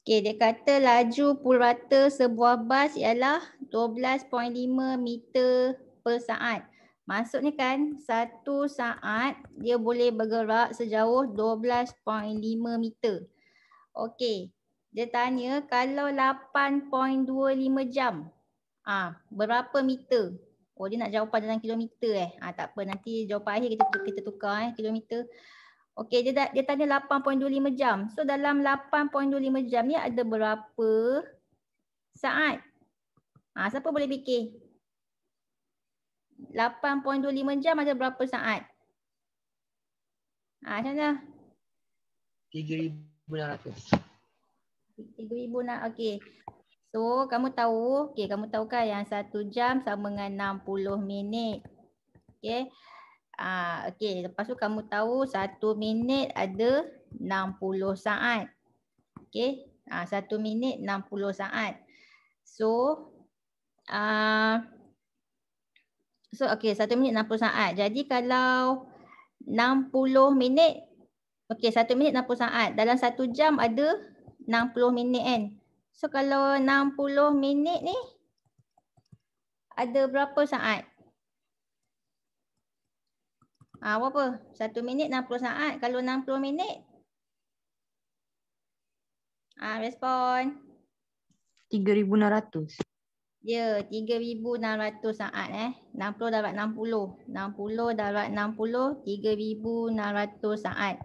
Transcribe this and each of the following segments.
Okey, dia kata laju purata sebuah bas ialah 12.5 meter per saat. Maksudnya kan 1 saat dia boleh bergerak sejauh 12.5 meter. Okey, dia tanya kalau 8.25 jam, berapa meter? Oh, dia nak jawapan dalam kilometer tak apa, nanti jawapan akhir kita tukar kilometer. Okey, dia tanya 8.25 jam. So dalam 8.25 jam ni ada berapa saat? Siapa boleh fikir? 8.25 jam ada berapa saat? Macam mana? 3,600. 3,000 okey. So kamu tahu kan yang 1 jam sama dengan 60 minit. Okey. Okey, lepas tu kamu tahu 1 minit ada 60 saat. Okey. 1 minit 60 saat. So okey, 1 minit 60 saat. Jadi kalau 60 minit, okey 1 minit 60 saat. Dalam 1 jam ada 60 minit kan. So kalau 60 minit ni ada berapa saat? Berapa? 1 minit 60 saat. Kalau 60 minit? Respon. 3,600. Ya, 3,600 saat 60 darab 60. 60 darab 60, 3,600 saat.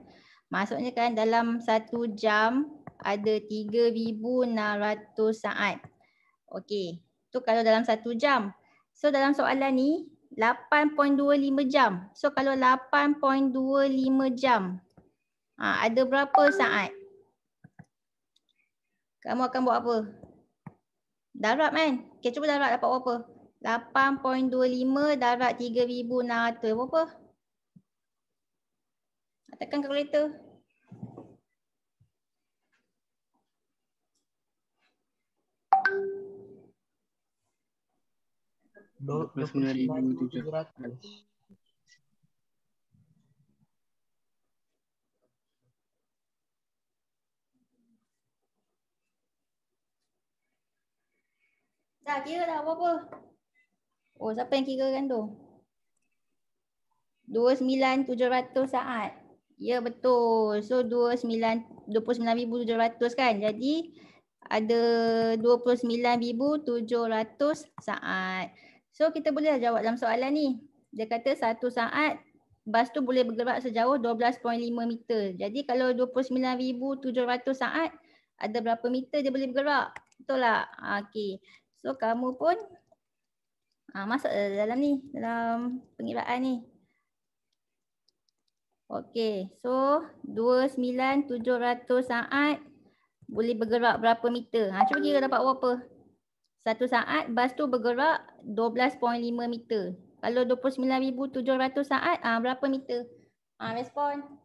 Maksudnya kan dalam 1 jam ada 3,600 saat. Okey, tu kalau dalam 1 jam. So dalam soalan ni 8.25 jam. So kalau 8.25 jam, ada berapa saat? Kamu akan buat apa? Darab kan? Okay, cuba darab dapat berapa? 8.25 darab 3,600 berapa? Tekan kalkulator. Dua 29.700. Dah kira dah berapa? Oh, siapa yang kira kan tu? 29,700 saat. Ya betul. So 29,700 kan. Jadi ada 29,700 saat. So kita boleh jawab dalam soalan ni. Dia kata 1 saat bas tu boleh bergerak sejauh 12.5 meter. Jadi kalau 29,700 saat, ada berapa meter dia boleh bergerak? Betul tak? Okey. So kamu pun masuk dalam ni, dalam pengiraan ni. Okey, so 29,700 saat boleh bergerak berapa meter? Cuba kira dapat berapa? 1 saat bas tu bergerak 12.5 meter. Kalau 29,700 saat, berapa meter? Respon.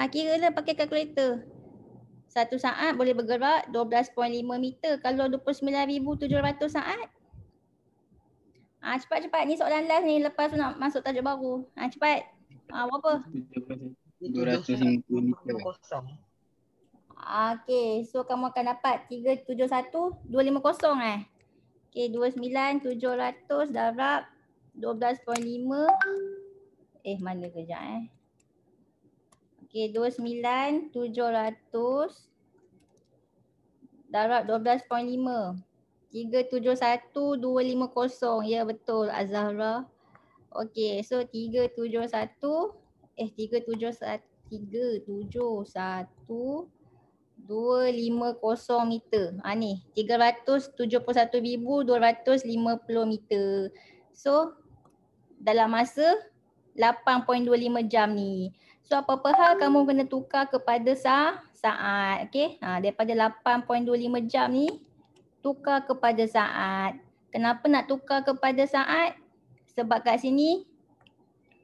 Kira lah pakai kalkulator. 1 saat boleh bergerak 12.5 meter. Kalau 29,700 saat. Cepat-cepat ni soalan last ni, lepas tu nak masuk tajuk baru. Cepat. Berapa? 250 meter. Okey, so kamu akan dapat 371,250 Okey, 29,700 darab 12.5. Mana kejap Okey, 29,700 darab 12.5. 371,250. Ya betul Azahra. Okey, so 371,250 meter. Ni 371,250 meter. So dalam masa 8.25 jam ni. So apa-apa hal kamu kena tukar kepada saat. Okey. Daripada 8.25 jam ni tukar kepada saat. Kenapa nak tukar kepada saat? Sebab kat sini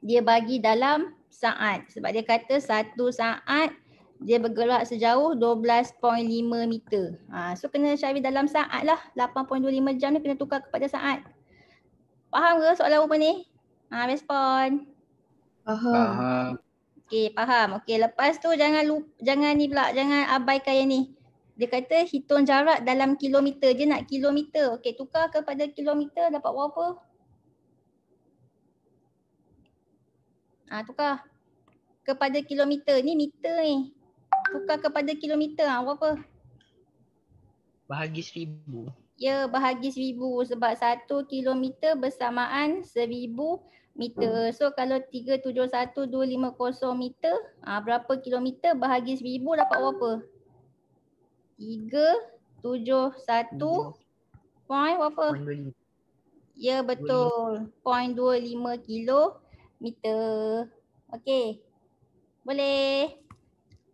dia bagi dalam saat. Sebab dia kata 1 saat dia bergerak sejauh 12.5 meter. So kena cari dalam saat lah. 8.25 jam ni kena tukar kepada saat. Faham ke soalan apa ni? Respon. Faham. Okey, faham. Okey, lepas tu jangan ni pula, jangan abaikan yang ni. Dia kata hitung jarak dalam kilometer. Dia nak kilometer. Okey, tukar kepada kilometer dapat berapa? Tukar kepada kilometer. Ni meter ni. Tukar kepada kilometer. Berapa? Bahagi 1000. Ya, bahagi 1000 sebab 1 kilometer bersamaan 1000 meter. So kalau 371,250 meter, berapa kilometer bahagi 1000 dapat berapa? 371 point berapa? 0.25. Ya betul, 0.25 kilometer. Okey, boleh.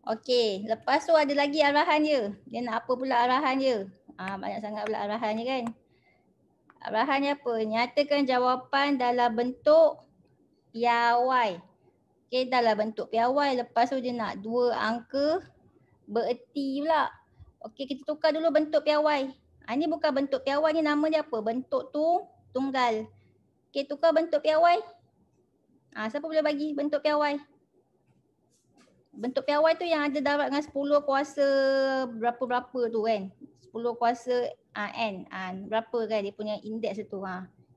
Okey, lepas tu ada lagi arahan dia. Dia nak apa pula arahan dia? Banyak sangat pula arahannya kan. Arahannya apa? Nyatakan jawapan dalam bentuk piawai. Okey, dalam bentuk piawai. Lepas tu dia nak 2 angka bererti pula. Okey, kita tukar dulu bentuk piawai. Ini bukan bentuk piawai, ni nama dia apa? Bentuk tunggal. Okey, tukar bentuk piawai. Siapa boleh bagi bentuk piawai? Bentuk piawai tu yang ada darab dengan 10 kuasa berapa-berapa tu kan. 10 kuasa N. Berapa kan dia punya indeks tu.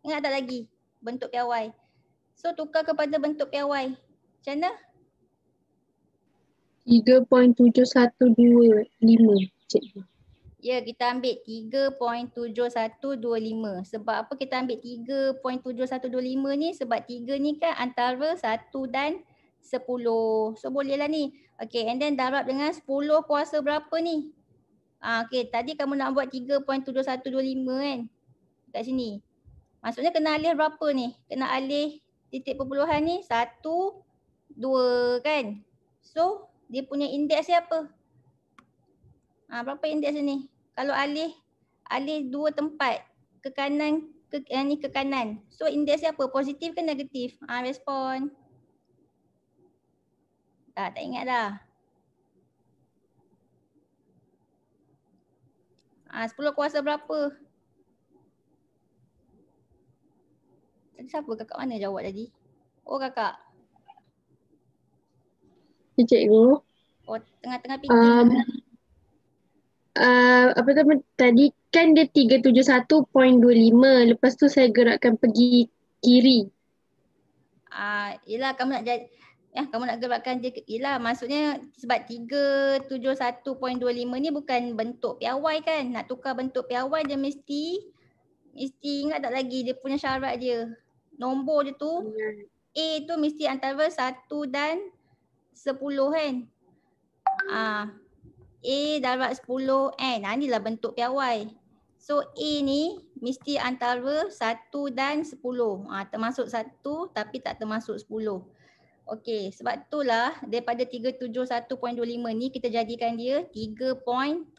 Ingat tak lagi bentuk piawai? So tukar kepada bentuk piawai. Macam mana? 3.7125 cikgu. Ya, kita ambil 3.7125. Sebab apa kita ambil 3.7125 ni? Sebab 3 ni kan antara 1 dan 10. So bolehlah ni. Okay, and then darab dengan 10 kuasa berapa ni? Okay, tadi kamu nak buat 3.7125 kan? Kat sini. Maksudnya kena alih berapa ni? Kena alih titik perpuluhan ni 1, 2 kan? So dia punya indeks dia apa? Berapa indeks ni? Kalau alih 2 tempat ke kanan, ni ke kanan. So indeks dia apa? Positif ke negatif? Respon. Tak ingat dah. 10 kuasa berapa? Tadi siapa? Kakak mana jawab tadi? Oh kakak. Cikgu. Oh tengah-tengah fikir. Apa nama tadi kan dia 371.25. Lepas tu saya gerakkan pergi kiri. Yelah kamu nak jadi kamu nak gerakkan dia yelah maksudnya sebab 371.25 ni bukan bentuk piawai kan. Nak tukar bentuk piawai dia mesti ingat tak lagi dia punya syarat dia. Nombor dia tu A tu mesti antara 1 dan 10 kan. A darab 10 N. Inilah bentuk piawai. So A ni mesti antara 1 dan 10. Termasuk 1 tapi tak termasuk 10. Okey, sebab itulah daripada 371.25 ni kita jadikan dia 3.7125.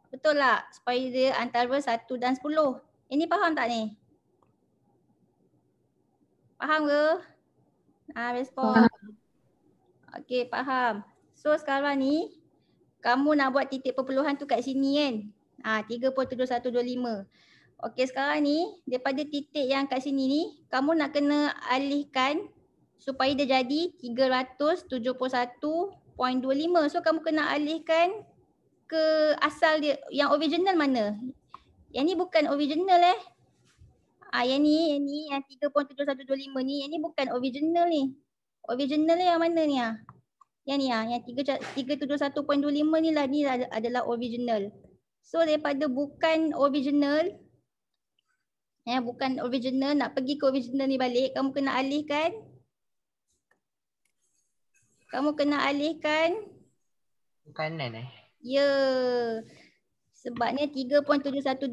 Betul tak? Supaya dia antara 1 dan 10. Ini faham tak ni? Faham ke? Respon. Okey, faham. So sekarang ni kamu nak buat titik perpuluhan tu kat sini kan? 3.7125. Okey, sekarang ni daripada titik yang kat sini ni kamu nak kena alihkan supaya dia jadi 371.25. So kamu kena alihkan ke asal dia. Yang original mana? Yang ni bukan original Yang ni yang 3.7125 ni, yang ni bukan original ni. Original ni yang mana ni Yang ni yang 371.25 ni lah, ni adalah original. So daripada bukan original, bukan original, nak pergi ke original ni balik, kamu kena alihkan. Kanan Ya. Sebabnya 3.7125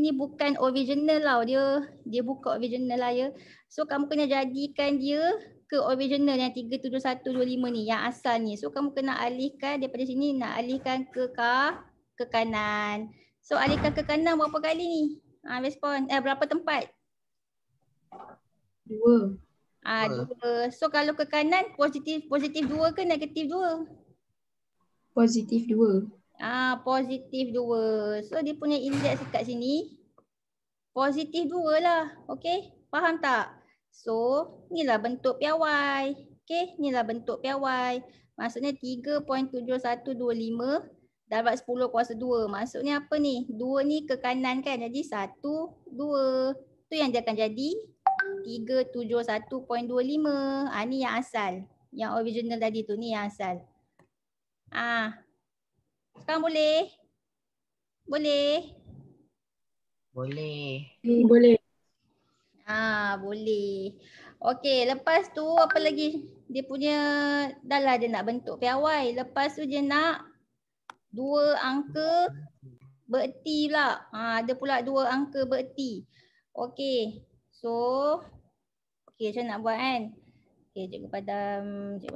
ni bukan original tau. Dia bukan original lah ya. So kamu kena jadikan dia ke original yang 37125 ni, yang asal ni. So kamu kena alihkan daripada sini, nak alihkan ke kanan. So alihkan ke kanan berapa kali ni? Respon. Berapa tempat? 2. 2. So kalau ke kanan positif 2 ke negatif 2? Positif 2. Positif 2. So dia punya indeks kat sini positif 2 lah. Okey, faham tak? So inilah bentuk piawai. Okey, inilah bentuk piawai. Maksudnya 3.7125 darab 10 kuasa 2. Maksudnya apa ni? 2 ni ke kanan kan? Jadi 1, 2. Tu yang dia akan jadi 371.25. Ni yang asal. Yang original tadi tu ni yang asal. Sekarang boleh? Boleh? Boleh. Boleh. Boleh. Okey, lepas tu apa lagi? Dia punya dah lah dia nak bentuk piawai. Lepas tu dia nak 2 angka bererti pula. Ada pula 2 angka bererti. Okey. So okey, macam nak buat kan? Okey, cikgu padam ni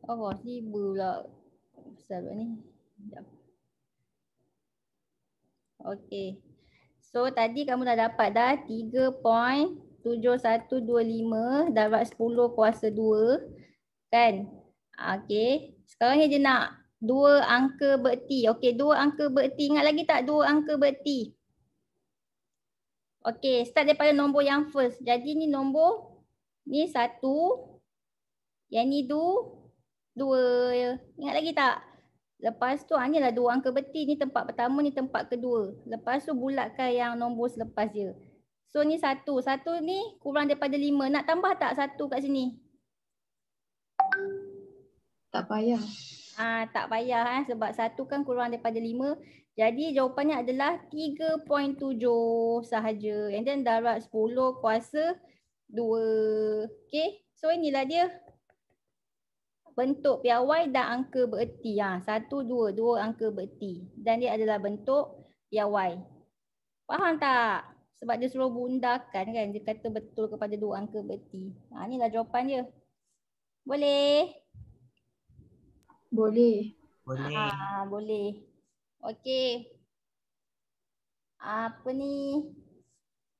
Oh, ribu pula. Besar pula ni. Sekejap. Okey. So tadi kamu dah dapat dah 3.7125 darab 10 kuasa 2 kan? Okey. Sekarang ni dia nak 2 angka bererti. Okey, 2 angka bererti. Ingat lagi tak 2 angka bererti? Okey, start daripada nombor yang first. Jadi ni nombor ni 1. Yang ni 2. Ingat lagi tak? Lepas tu ni lah 2 angka bererti. Ni tempat pertama, ni tempat kedua. Lepas tu bulatkan yang nombor selepas dia. So ni 1. 1 ni kurang daripada 5. Nak tambah tak 1 kat sini? Tak payah. Tak payah sebab 1 kan kurang daripada 5. Jadi jawapannya adalah 3.7 sahaja. And then darab 10 kuasa 2. Okay. So inilah dia. Bentuk piawai dan angka bererti. 1, 2. 2 angka bererti. Dan dia adalah bentuk piawai. Faham tak? Sebab dia suruh bundakan kan. Dia kata betul kepada 2 angka bererti. Inilah jawapan dia. Boleh? Boleh. Boleh. Boleh. Okey. Apa ni?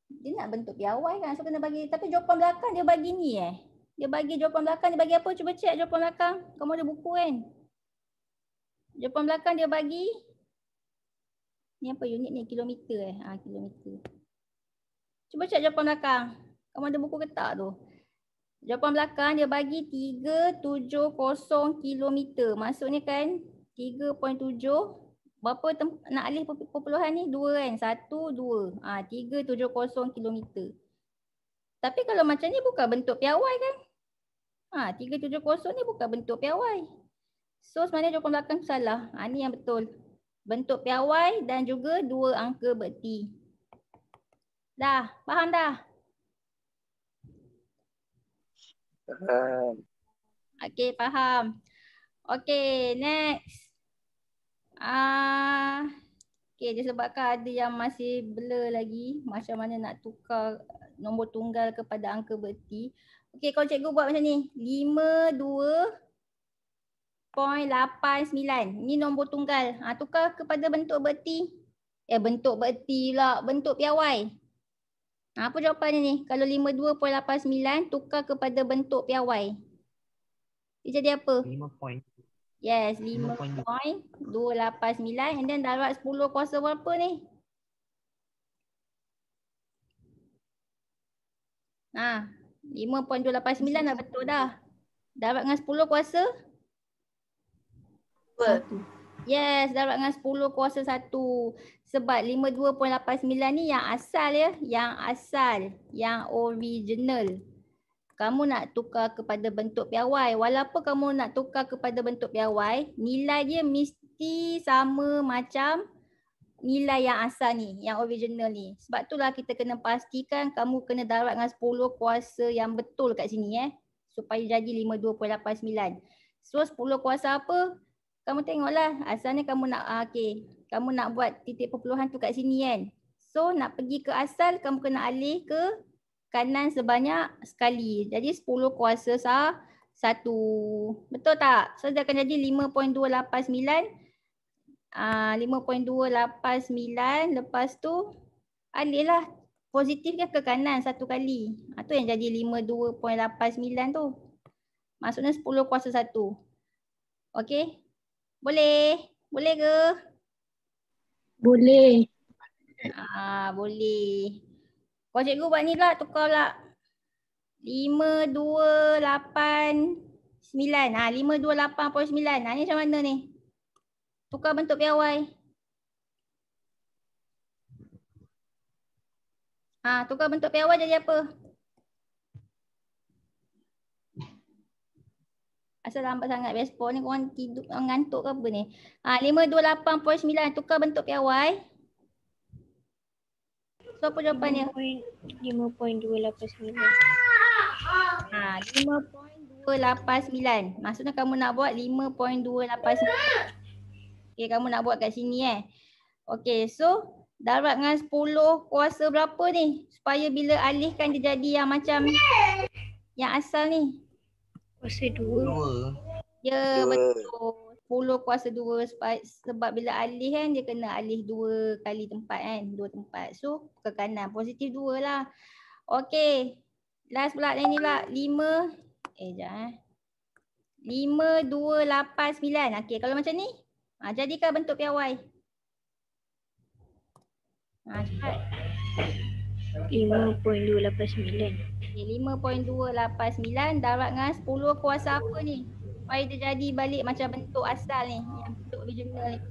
Dia nak bentuk piawai kan. So kena bagi. Tapi jawapan belakang dia bagi ni Dia bagi jawapan belakang, dia bagi apa? Cuba cek jawapan belakang. Kamu ada buku kan? Jawapan belakang dia bagi. Ni apa unit ni? Kilometer kilometer. Cuba cek jawapan belakang. Kamu ada buku ke tak tu? Jawapan belakang dia bagi 370 kilometer. Maksudnya kan 3.7. Berapa nak alih perpuluhan ni? 2 kan? 1, 2. 370 kilometer. Tapi kalau macam ni bukan bentuk piawai kan? 370 ni bukan bentuk piawai. So sebenarnya jawapan belakang tu salah. Ni yang betul. Bentuk piawai dan juga 2 angka bererti. Dah? Faham dah? Okey, faham. Okey, next. Okey, disebabkan ada yang masih blur lagi. Macam mana nak tukar nombor tunggal kepada angka bererti. Okey, kalau cikgu buat macam ni. 52.89. Ini nombor tunggal. Tukar kepada bentuk bererti. Bentuk bererti pula. Bentuk piawai. Apa jawapannya ni? Kalau 52.89 tukar kepada bentuk piawai. Dia jadi apa? 5 point. Yes, 5.289 and then darab 10 kuasa berapa ni? 5.289 dah betul dah. Darab dengan 10 kuasa? 1. Yes, darab dengan 10 kuasa 1. Sebab 52.89 ni yang asal Yang asal. Yang original. Kamu nak tukar kepada bentuk piawai. Walaupun kamu nak tukar kepada bentuk piawai, nilai dia mesti sama macam nilai yang asal ni, yang original ni. Sebab itulah kita kena pastikan kamu kena darab dengan 10 kuasa yang betul kat sini supaya jadi 52.89. So 10 kuasa apa? Kamu tengoklah, asalnya kamu nak kamu nak buat titik perpuluhan tu kat sini kan. So nak pergi ke asal, kamu kena alih ke kanan sebanyak sekali. Jadi 10 kuasa 1. Betul tak? So dia akan jadi 5.289. 5.289 lepas tu Alih lah. Positif kan ke kanan satu kali. Tu yang jadi 52.89 tu. Maksudnya 10 kuasa 1. Okey? Boleh? Boleh ke? Boleh. Boleh. Kau cikgu buat ni lah, tukar lah. 5289. 528.9. Ni macam mana ni? Tukar bentuk piawai. Tukar bentuk piawai jadi apa? Asal lambat sangat respon ni, korang tidur, ngantuk ke apa ni? 528.9 tukar bentuk piawai. So apa jawapannya? 5.289. 5.289. Maksudnya kamu nak buat 5.289. Okay, kamu nak buat kat sini Okay, so darab dengan 10 kuasa berapa ni? Supaya bila alihkan dia jadi yang macam yang asal ni. Kuasa 2. Ya, betul. 10 kuasa 2 sebab bila alih kan dia kena alih 2 kali tempat kan. 2 tempat. So ke kanan. Positif 2 lah. Okay. Last pula ni pula. 5289. Okay, kalau macam ni. Jadikan bentuk piawai. Cepat. 5.289. 5.289 darab dengan 10 kuasa apa ni? Supaya dia jadi balik macam bentuk asal ni. Yang bentuk original ni.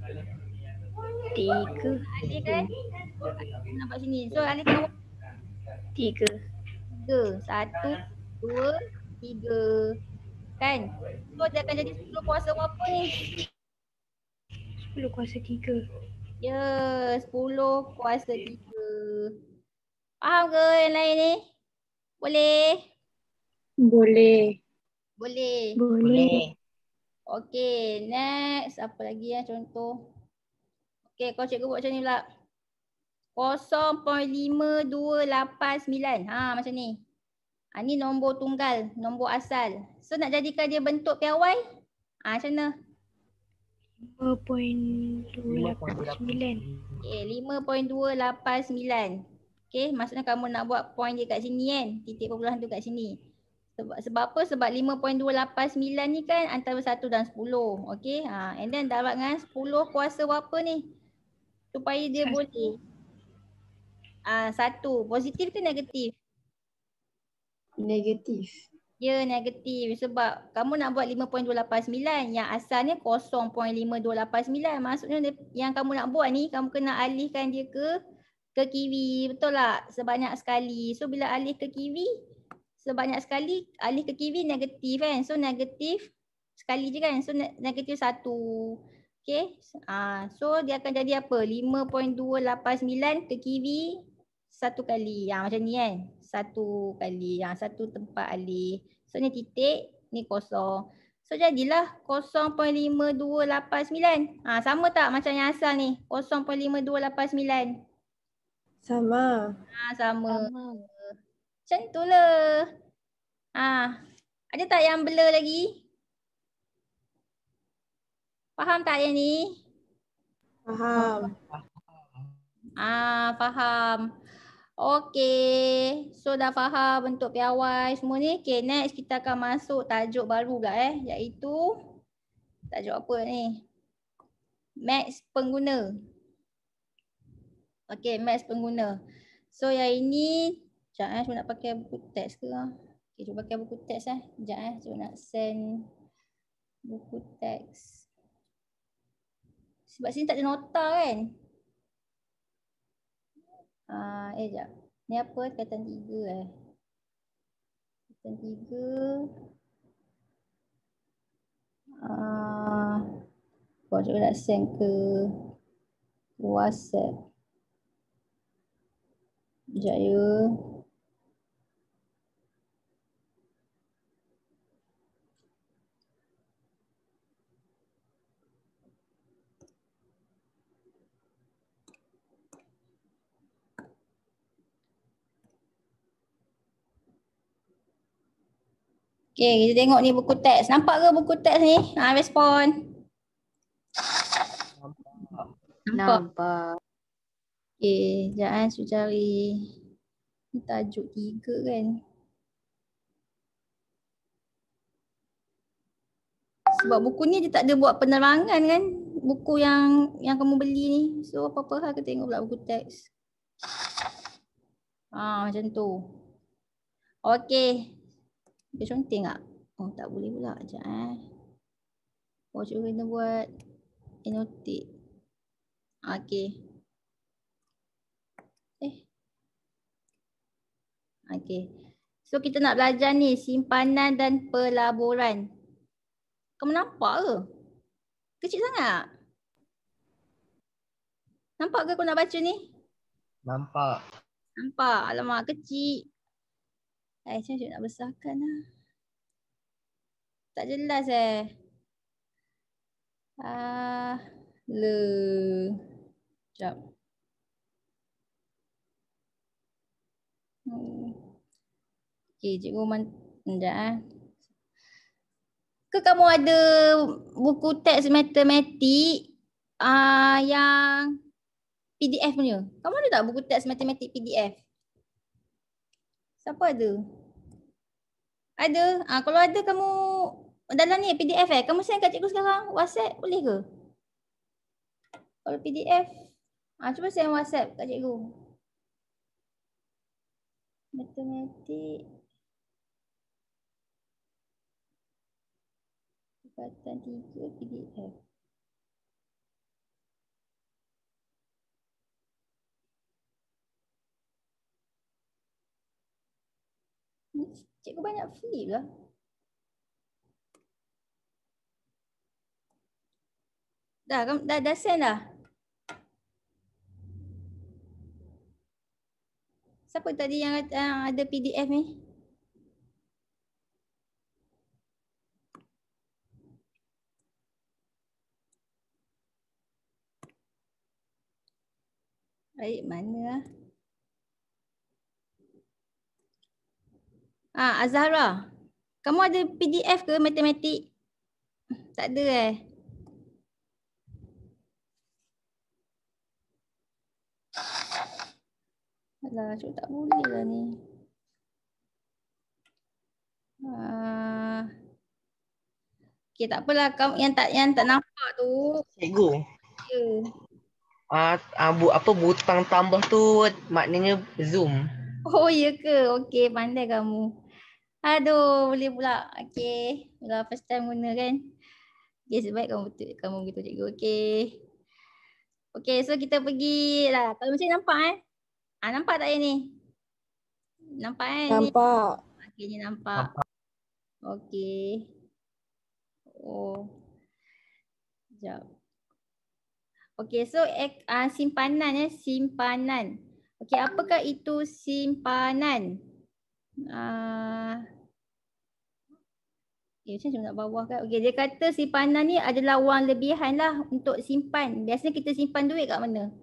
3. Alih kan? Nampak sini. So alihkan 3. 1, 2, 3. Kan? So dia akan jadi 10 kuasa berapa ni? 10 kuasa 3. Ya, 10 kuasa 3. Faham ke yang lain ni? Boleh? Boleh. Boleh. Boleh. Okay, next. Apa lagi contoh? Okay, kau cikgu buat macam ni pula. 0.5289. Macam ni. Ni nombor tunggal, nombor asal. So nak jadikan dia bentuk piawai? Macam mana? 5.289. Okay, 5.289. Okay, maksudnya kamu nak buat point dia kat sini kan? Titik perpuluhan tu kat sini. Sebab apa? Sebab 5.289 ni kan antara 1 dan 10. Okay, and then darab dengan 10 kuasa berapa ni? Supaya dia boleh. 1. Positif ke negatif? Negatif. Ya, negatif. Sebab kamu nak buat 5.289. Yang asalnya 0.5289. Maksudnya yang kamu nak buat ni, kamu kena alihkan dia ke kiri. Betul tak? Sebanyak sekali. So bila alih ke kiri, sebanyak sekali alih ke kiri negatif kan. So negatif sekali je kan. So negatif 1. Okay. So dia akan jadi apa? 5.289 ke kiri 1 kali. Macam ni kan. 1 kali. 1 tempat alih. So ni titik, ni kosong. So jadilah 0.5289. Sama tak macam yang asal ni? 0.5289. Sama. Sama. Macam tu lah. Ada tak yang blur lagi? Faham tak yang ni? Faham. Faham. Okey. So dah faham bentuk piawai semua ni. Okay, next kita akan masuk tajuk baru pula iaitu tajuk apa ni? Maths pengguna. Okay, maths pengguna. So yang ini, sekejap cuba nak pakai buku teks ke? Okay, cuba pakai buku teks sekejap cuba nak send buku teks. Sebab sini tak ada nota kan? Sekejap. Ni apa? Kaitan 3 Kaitan 3. Kau cuba nak send ke WhatsApp. Sekejap ya. Okay, kita tengok ni buku teks. Nampak ke buku teks ni? Respon. Nampak. Jangan su cari tajuk 3 kan. Sebab buku ni dia tak ada buat penerangan kan. Buku yang kamu beli ni. So apa-apa hal kita tengok pula buku teks. Macam tu. Okey. Dia conteng tak? Oh tak boleh pula. Sekejap cuba kita buat annotate. Okey. Okey. So kita nak belajar ni simpanan dan pelaburan. Kamu nampak ke? Kecil sangat. Nampak ke aku nak baca ni? Nampak. Nampak. Alamak kecil. Macam nak besarkan lah. Tak jelas Sekejap. Okey, cikgu sekejap Ke kamu ada buku teks matematik yang PDF punya? Kamu ada tak buku teks matematik PDF? Siapa ada? Ada? Kalau ada kamu dalam ni PDF kamu send kat cikgu sekarang? WhatsApp boleh ke? Kalau PDF, cuba send WhatsApp kat cikgu. Matematik. Tingkatan 3 PDF. Cikgu banyak flip lah. Dah send dah? Siapa tadi yang ada PDF ni? Baik, mana lah? Azhara. Kamu ada PDF ke matematik? Tak ada Alah, cuma tak boleh lah ni. Okay, tak apalah. Kamu yang tak nampak tu. Cikgu. Ya. Butang tambah tu maknanya Zoom. Oh, ya ke? Okey, pandai kamu. Aduh, boleh pula. Okey, dah first time guna kan? Okey, sebaik kamu gitu cikgu. Okey. Okey, so kita pergi lah. Kalau macam ni nampak nampak tak ni? Nampak Nampak. Okey, ni nampak. Okey. Oh. Sekejap. Okey, so simpanan simpanan. Okey, apakah itu simpanan? Macam nak bawah kan? Okey, dia kata simpanan ni adalah wang lebihan lah untuk simpan. Biasanya kita simpan duit kat mana?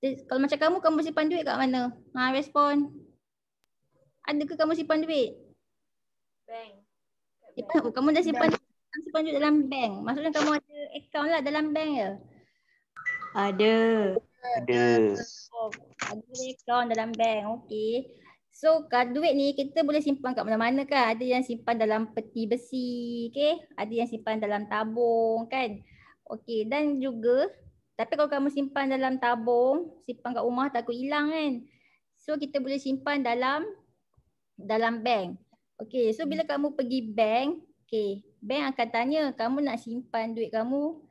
Kalau macam kamu simpan duit kat mana? Respon. Ada ke kamu simpan duit? Bank. Kamu dah simpan duit dalam bank. Maksudnya kamu ada account lah dalam bank ke? Ada. Ada. Ada account dalam bank. Okey. So duit ni kita boleh simpan kat mana-mana kan. Ada yang simpan dalam peti besi. Okay. Ada yang simpan dalam tabung kan. Okey. Dan juga tapi kalau kamu simpan dalam tabung, simpan kat rumah takut hilang kan. So kita boleh simpan dalam bank. Okey. So bila kamu pergi bank, bank akan tanya kamu nak simpan duit kamu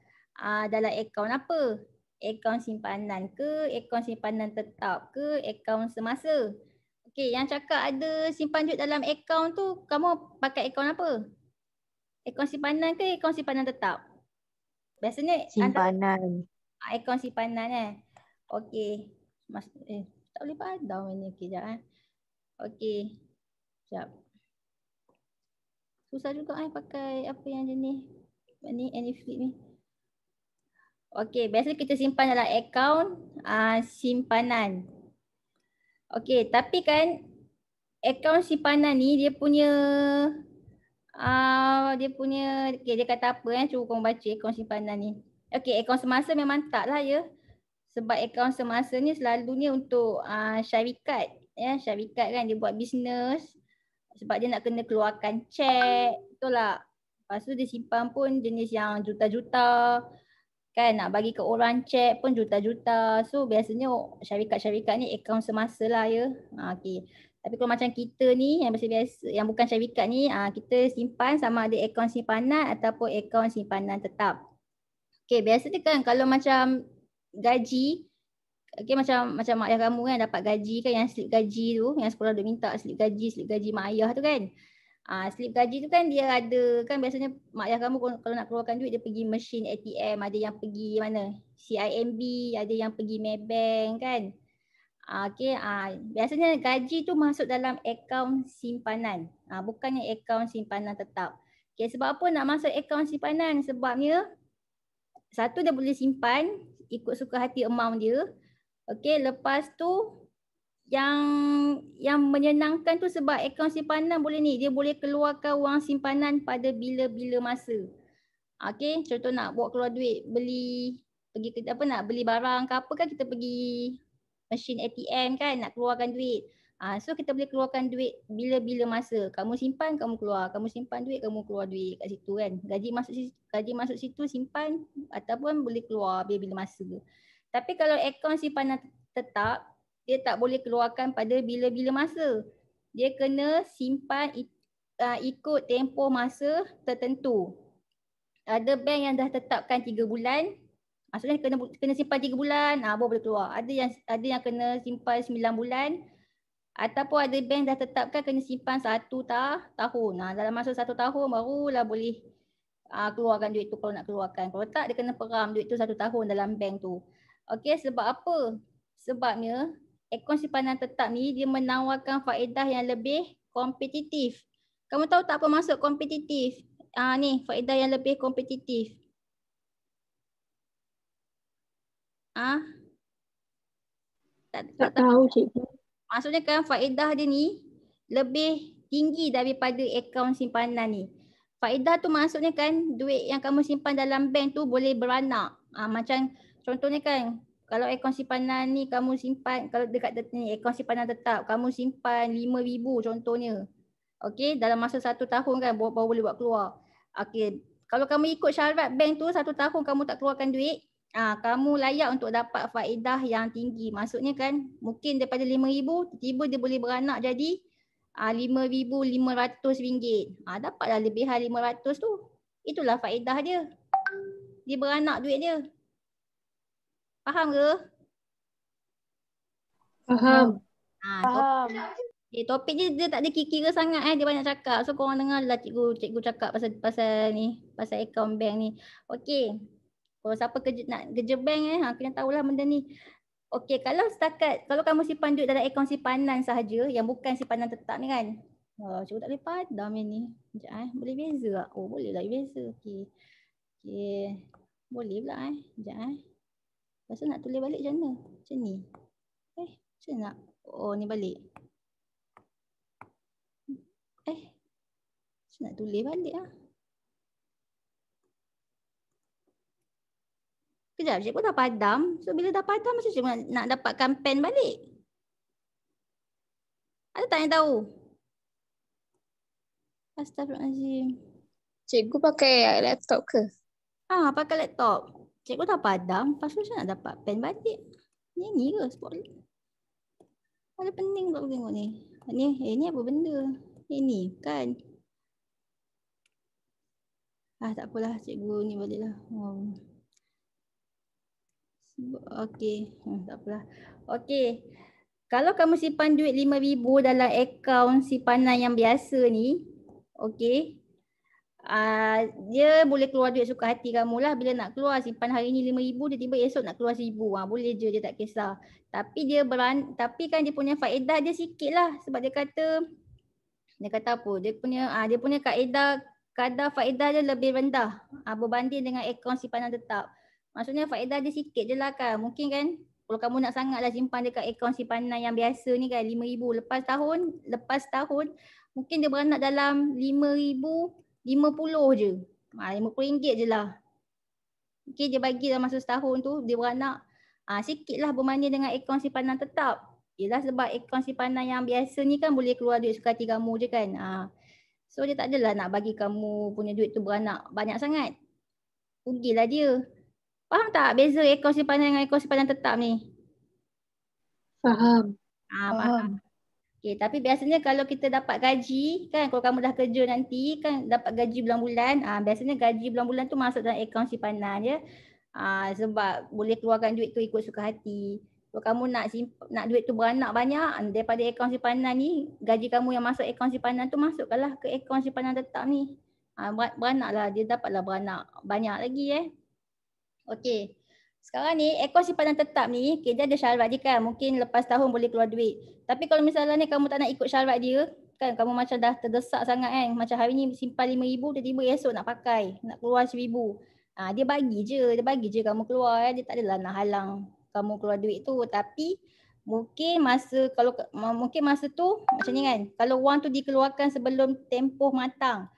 dalam akaun apa? Akaun simpanan ke, akaun simpanan tetap ke, akaun semasa. Okey, yang cakap ada simpan duit dalam akaun tu, kamu pakai akaun apa? Akaun simpanan ke akaun simpanan tetap? Biasanya Simpanan. Akaun simpanan Okey. Tak boleh padam ni. Okey, sekejap Okey. Sekejap. Susah juga pakai apa yang jenis ni AnyFlip ni. Okey, biasanya kita simpan dalam akaun simpanan. Okey, tapi kan akaun simpanan ni dia punya dia kata apa cuba korang baca akaun simpanan ni. Okey, akaun semasa memang tak lah ya. Sebab akaun semasa ni selalunya untuk syarikat. Ya, syarikat kan dia buat bisnes. Sebab dia nak kena keluarkan cek. Betul tak? Lepas tu dia simpan pun jenis yang juta-juta. Kan nak bagi ke orang cek pun juta-juta. So biasanya syarikat-syarikat ni akaun semasa lah ya. Okay. Tapi kalau macam kita ni yang biasa-biasa, yang bukan syarikat ni, kita simpan sama ada akaun simpanan ataupun akaun simpanan tetap. Okay, biasanya kan kalau macam gaji, okay, macam mak ayah kamu kan dapat gaji kan, yang slip gaji tu, yang sekolah dia minta slip gaji mak ayah tu kan. Slip gaji tu kan dia ada kan, biasanya mak ayah kamu kalau nak keluarkan duit dia pergi mesin ATM, ada yang pergi mana? CIMB, ada yang pergi Maybank kan. Okay, biasanya gaji tu masuk dalam akaun simpanan. Bukannya akaun simpanan tetap. Okay, sebab apa nak masuk akaun simpanan? Sebabnya satu dia boleh simpan ikut suka hati amount dia. Okay, lepas tu yang menyenangkan tu sebab akaun simpanan boleh ni, dia boleh keluarkan wang simpanan pada bila-bila masa. Okay, contoh nak bawa keluar duit, pergi ke apa, nak beli barang ke apa kan, kita pergi mesin ATM kan, nak keluarkan duit. So kita boleh keluarkan duit bila-bila masa. Kamu simpan, kamu keluar. Kamu simpan duit, kamu keluar duit kat situ kan. Gaji masuk situ, simpan ataupun boleh keluar bila-bila masa. Tapi kalau akaun simpanan tetap, dia tak boleh keluarkan pada bila-bila masa. Dia kena simpan ikut tempoh masa tertentu. Ada bank yang dah tetapkan 3 bulan. Maksudnya kena simpan 3 bulan, baru boleh keluar. Ada yang kena simpan 9 bulan. Ataupun ada bank dah tetapkan kena simpan 1 tahun. Dalam masa 1 tahun barulah boleh keluarkan duit tu kalau nak keluarkan. Kalau tak, dia kena peram duit tu 1 tahun dalam bank tu. Okey, sebab apa? Sebabnya akaun simpanan tetap ni dia menawarkan faedah yang lebih kompetitif. Kamu tahu tak apa maksud kompetitif? Ni faedah yang lebih kompetitif. Tak tahu cikgu. Maksudnya kan faedah dia ni lebih tinggi daripada akaun simpanan ni. Faedah tu maksudnya kan duit yang kamu simpan dalam bank tu boleh beranak. Macam contohnya kan, kalau akaun simpanan ni kamu simpan, kalau dekat ni akaun simpanan tetap, kamu simpan 5,000 contohnya. Okey, dalam masa 1 tahun kan baru boleh buat keluar. Okey, kalau kamu ikut syarat bank tu 1 tahun kamu tak keluarkan duit, kamu layak untuk dapat faedah yang tinggi. Maksudnya kan mungkin daripada 5,000 tiba-tiba dia boleh beranak jadi RM5,500. Dapatlah lebihan 500 tu. Itulah faedah dia. Dia beranak duit dia. Faham ke? Faham. Faham. Topik dia tak ada kira sangat dia banyak cakap. So korang dengar lah cikgu cakap pasal ni, pasal akaun bank ni. Okey. Kalau siapa nak kerja bank kena tahulah benda ni. Okey, kalau kamu simpan duit dalam akaun simpanan sahaja yang bukan simpanan tetap ni kan. Cikgu tak boleh padam ni. Sekejap boleh beza tak? Oh, boleh lah beza. Okey. Boleh pula Sekejap Lepas tu nak tulis balik macam mana? Macam ni. Macam nak? Oh, ni balik. Macam nak tulis balik Kejap, cikgu dah padam. So bila dah padam macam cikgu nak dapatkan pen balik? Ada tak yang tahu? Astagfirullahaladzim. Cikgu pakai laptop ke? Pakai laptop. Cikgu dah padam. Lepas tu macam nak dapat pen balik? Ni ke spotlight? Ada pening tak tengok ni? Ni apa benda? Ini kan? Tak apalah, cikgu ni balik lah. Okey, tak apalah. Okey. Kalau kamu simpan duit 5,000 dalam akaun simpanan yang biasa ni, okey. Dia boleh keluar duit suka hati kamu lah. Bila nak keluar simpan hari ni 5,000, tiba-tiba esok nak keluar 1,000. Boleh je, dia tak kisah. Tapi kan dia punya faedah dia sikit lah. Sebab dia kata apa? Dia punya kadar faedah dia lebih rendah berbanding dengan akaun simpanan tetap. Maksudnya faedah dia sikit je lah kan. Mungkin kan kalau kamu nak sangatlah simpan dekat akaun simpanan yang biasa ni kan 5,000. Lepas tahun mungkin dia beranak dalam 5,050 je. RM50 je lah. Okay, dia bagi dalam masa setahun tu dia beranak Sikit lah berbanding dengan akaun simpanan tetap. Yelah sebab akaun simpanan yang biasa ni kan boleh keluar duit suka hati kamu je kan. So dia tak adalah nak bagi kamu punya duit tu beranak banyak sangat. Rugilah dia. Faham tak beza akaun simpanan dengan akaun simpanan tetap ni? Faham. Faham. Okay, tapi biasanya kalau kita dapat gaji kan, kalau kamu dah kerja nanti kan dapat gaji bulan-bulan, biasanya gaji bulan-bulan tu masuk dalam akaun simpanan ya. Sebab boleh keluarkan duit tu ikut suka hati. Kalau kamu nak duit tu beranak banyak daripada akaun simpanan ni, gaji kamu yang masuk akaun simpanan tu masukkanlah ke akaun simpanan tetap ni. Beranaklah, dia dapatlah beranak banyak lagi Okey. Sekarang ni akaun simpanan tetap ni, dia ada syarat dia kan. Mungkin lepas tahun boleh keluar duit. Tapi kalau misalnya ni kamu tak nak ikut syarat dia, kan kamu macam dah terdesak sangat kan. Macam hari ni simpan 5,000, tiba-tiba esok nak pakai, nak keluar 1,000. Dia bagi je kamu keluar Dia tak adalah nak halang kamu keluar duit tu. Tapi mungkin masa tu macam ni kan. Kalau wang tu dikeluarkan sebelum tempoh matang,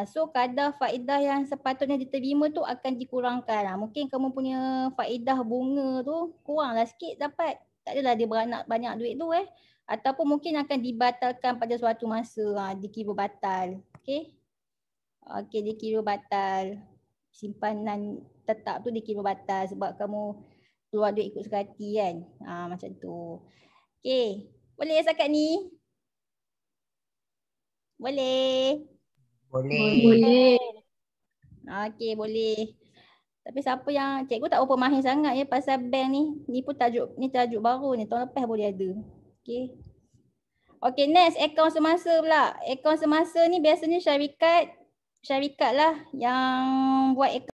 so kadar faedah yang sepatutnya diterima tu akan dikurangkan. Mungkin kamu punya faedah bunga tu kuranglah sikit dapat. Tak adalah dia beranak banyak duit tu Ataupun mungkin akan dibatalkan pada suatu masa. Dikira batal. Okey, dikira batal. Simpanan tetap tu dikira batal sebab kamu keluar duit ikut suka hati kan. Macam tu. Okey, boleh setakat ni? Boleh. Boleh. Okey, boleh. Tapi siapa yang cikgu tak berapa mahir sangat pasal bank ni. Ni pun tajuk baru ni. Tahun lepas boleh ada. Okey. Okey, next akaun semasa pula. Akaun semasa ni biasanya syarikat lah yang buat akaun